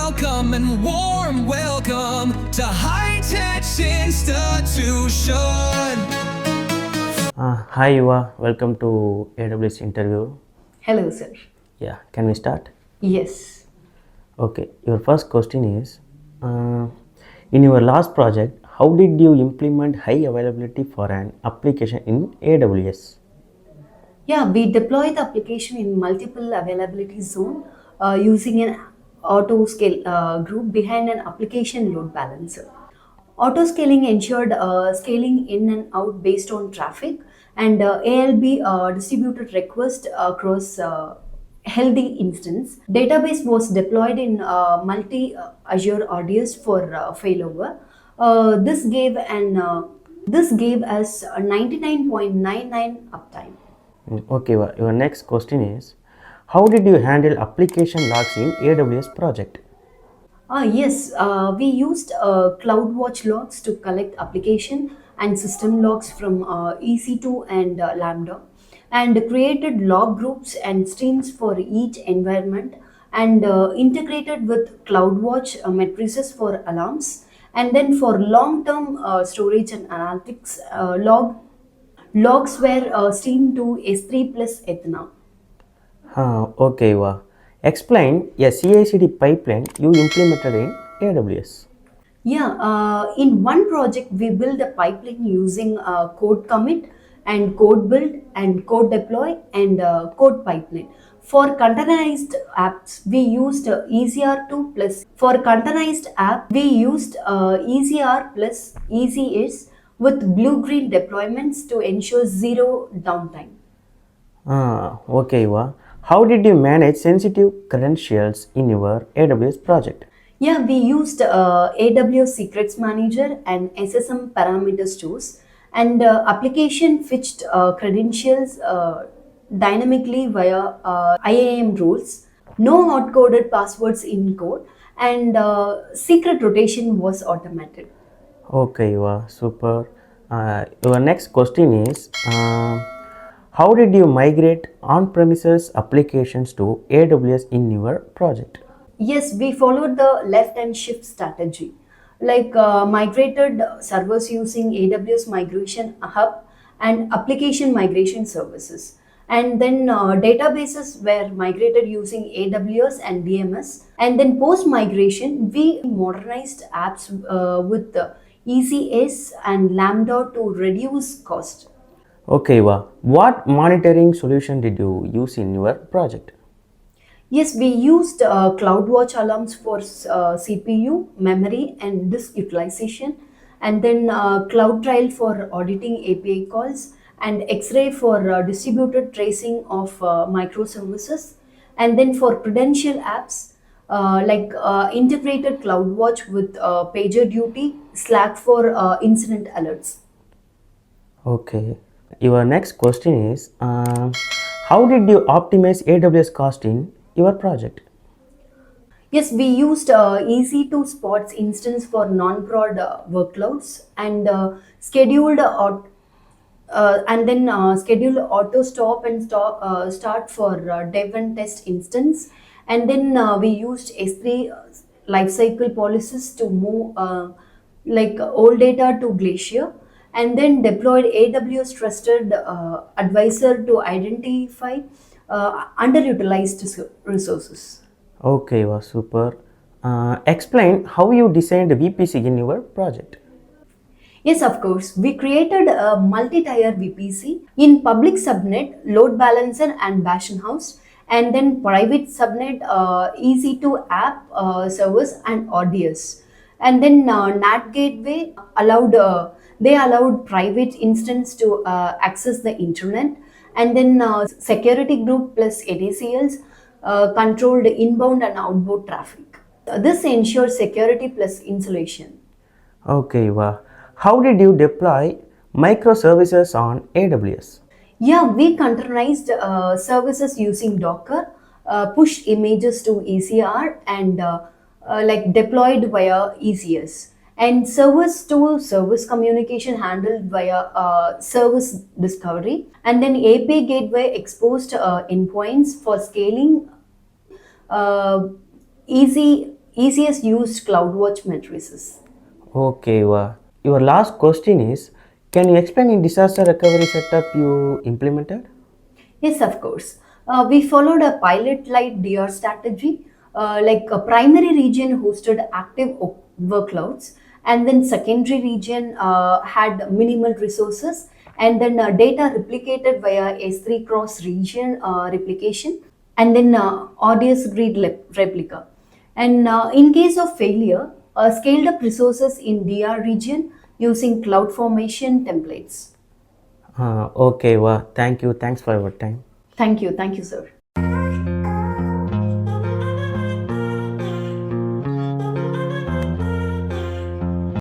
welcome and warm welcome to High Tech Institution. Hi Yuva, welcome to AWS Interview. Hello, sir. Yeah, can we start? Yes. Okay, your first question is in your last project, how did you implement high availability for an application in AWS? Yeah, we deploy the application in multiple availability zone using an auto scale group behind an application load balancer. Auto scaling ensured scaling in and out based on traffic, and ALB distributed request across healthy instance. Database was deployed in multi Azure RDS for failover. This gave us a 99.99 uptime. Okay, your next question is how did you handle application logs in AWS project? Yes, we used CloudWatch logs to collect application and system logs from EC2 and Lambda, and created log groups and streams for each environment, and integrated with CloudWatch matrices for alarms, and then for long-term storage and analytics, logs were streamed to S3 plus Ethna. Okay, Yuva. Explain a CI/CD pipeline you implemented in AWS. Yeah, in one project, we built a pipeline using code commit and code build and code deploy and code pipeline. For containerized apps, we used ECR2 plus. For containerized app, we used ECR plus ECS with blue-green deployments to ensure zero downtime. Okay, Yuva. How did you manage sensitive credentials in your AWS project? Yeah, we used AWS Secrets Manager and SSM parameter stores, and application fetched credentials dynamically via IAM rules. No hard-coded passwords in code, and secret rotation was automated. Okay, you are super. Your next question is how did you migrate on premises applications to AWS in your project? Yes, we followed the left and shift strategy, like migrated servers using AWS Migration Hub and application migration services. And then databases were migrated using AWS and DMS. And then post migration, we modernized apps with ECS and Lambda to reduce cost. Okay, what monitoring solution did you use in your project? Yes, we used CloudWatch alarms for CPU, memory, and disk utilization, and then CloudTrail for auditing API calls, and X-Ray for distributed tracing of microservices, and then for credential apps like integrated CloudWatch with PagerDuty, Slack for incident alerts. Okay. Your next question is how did you optimize AWS cost in your project? Yes, we used EC2 spots instance for non-prod workloads, and scheduled auto stop and start for dev and test instance, and then we used S3 lifecycle policies to move like old data to Glacier, and then deployed AWS trusted advisor to identify underutilized resources. Okay, was super. Explain how you designed VPC in your project. Yes, of course. We created a multi-tier VPC in public subnet, load balancer, and bastion house, and then private subnet, EC2 app servers, and RDS. And then NAT gateway allowed private instance to access the internet, and then security group plus NACLs controlled inbound and outbound traffic. This ensures security plus insulation. Okay, how did you deploy microservices on AWS? Yeah, we containerized services using Docker, pushed images to ECR, and like deployed via ECS. And service to service communication handled via service discovery. And then API gateway exposed endpoints for scaling, easy easiest used CloudWatch matrices. Okay, your last question is, can you explain in disaster recovery setup you implemented? Yes, of course. We followed a pilot light DR strategy, like a primary region hosted active workloads, and then secondary region had minimal resources, and then data replicated via S3 cross region replication, and then audience grid replica. And in case of failure, scaled up resources in DR region using CloudFormation templates. Okay, thank you. Thanks for your time. Thank you, sir.